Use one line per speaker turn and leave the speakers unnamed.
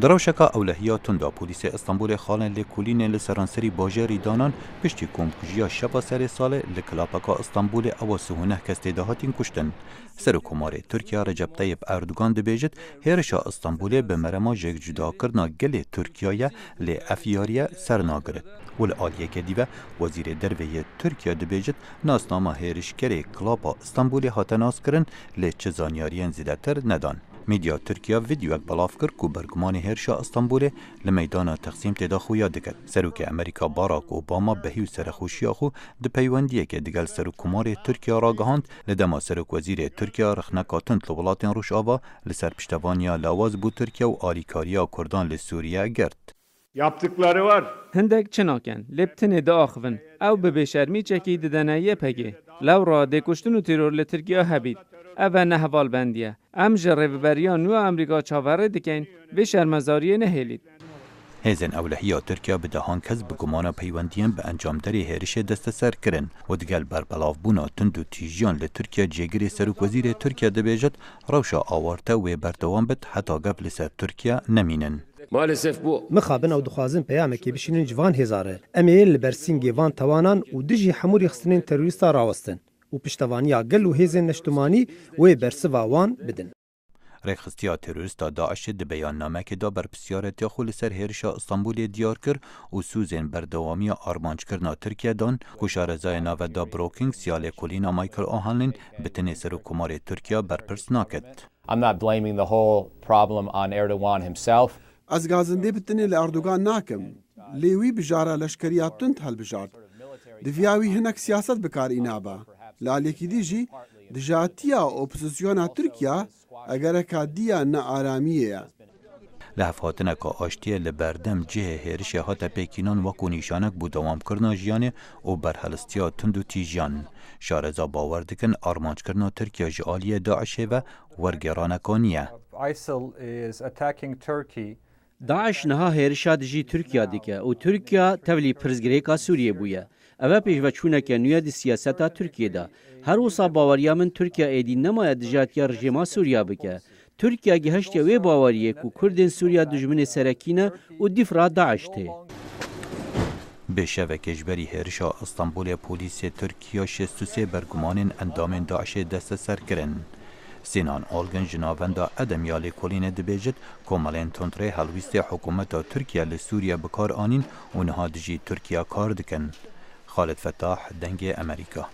دروشکا اولهیا تندا پولیس استانبول خالن لکولین لسرانسری باجری دانان پشتی کمکجیا شبا سر سال لکلاپکا استانبول او سهونه کسته دهاتین کشتن. سرکومار ترکیه رجب طیب اردوگان دبیجد هرشا استانبول به مرما جگ جدا کرنا گل ترکیه لی افیاریه سرناگرد. والآلیه که دیوه وزیر درویه ترکیه دبیجد ناسنامه هرشکره کلاپا استانبول هاتناس کرن لی چه زانیارین زیدتر ندان. میدیا ترکیه ویدیو اک بلاف کرد که برگمان هرشا استانبول لمیدان تقسیم تدا خویا دکد. سروک امریکا باراک اوباما بهیو سرخوشی خو ده پیوندیه که دگل سرکومار ترکیه را گهاند لدما سرک وزیر ترکیه رخنکاتن لولاتین روش آوا لسر پشتوانیا لاواز بو ترکیه و آلیکاریا کردان لسوریه گرد.
Yaptıkları var.
هندک چناکن لبتن داخون او به بشرمی چکی ددنایه پگه لورا دکشتن و ترور لترکیه هبید او نه حوال بندیه ام جرببریان نو امریکا چاوره دکن و شرمزاریه نهیلید.
هزن اولهیا ترکیه به دهان کس به گمان پیوندیان به انجام دری هرش دست سر کرن و دگل بر بلاف بونا تند و تیجیان لترکیه جگری سروک وزیر ترکیه دبیجد روشا آوارته و بردوان بد حتی قبل سر ترکیه نمینن.
Maalesef bu
مخابن او دخوازن پیامکی بشینن جوان هزاره امیل برسینگی وان توانان و دجی حمور یخستنین تروریستا راوستن و پشتوانیا گل و هیزن نشتمانی و برسوا وان بدن.
رخصتیا تروریستا داعش ده بیان نامه که دا بر بسیارت خول سر هرشا استانبول دیار کر و سوزن بردوامی آرمانج کرنا ترکیه دان کشارزای ناو دا بروکینگ سیال کولینا مایکل آهانلین بتنی سر کمار ترکیه برپرس ناکد.
I'm not blaming the whole problem on Erdogan himself.
از گازنده بتنی لأردوغان ناکم لیوی بجارة لشکریات تند هالبجار دفیاوی هنک سیاست بکار اینابا لالیکی دیجی دجاتیا اپوزیسیونا ترکیه اگر کادیا نا آرامیه
لحفاتنه که آشتیه لبردم جه هرش هات پیکینان وکو نیشانک بو دوام کرنا جیانه و برحلستیا تند و تیجیان. شارزا باور دکن آرمانج کرنا ترکیه جعالیه داعشه و ورگرانکانیه.
داعش نها هرشا دجی ترکیه دیگه و ترکیه تولی پرزگریکا سوریه بویه. اوه پیشوچونه که نویا دی سیاستا ترکیه دا. هر وصا باوریا من ترکیه ایدی نماید دجاتیا رژیما سوریا بکه. ترکیه گهشت وی باوریه که کردن سوریا دجمن سرکینه و دیفرا داعش ته.
به شبکه‌جبری هرشا استانبول پلیس ترکیه 63 برگمان اندام داعش دست سر کرن. سینان آلگن جناوندا ادمیال کلین دبیجد کاملین تندره حلویست حکومت ترکیه لسوریه بکار آنین و نهادجی ترکیه کار دکن. خالد فتاح دنگ امریکا.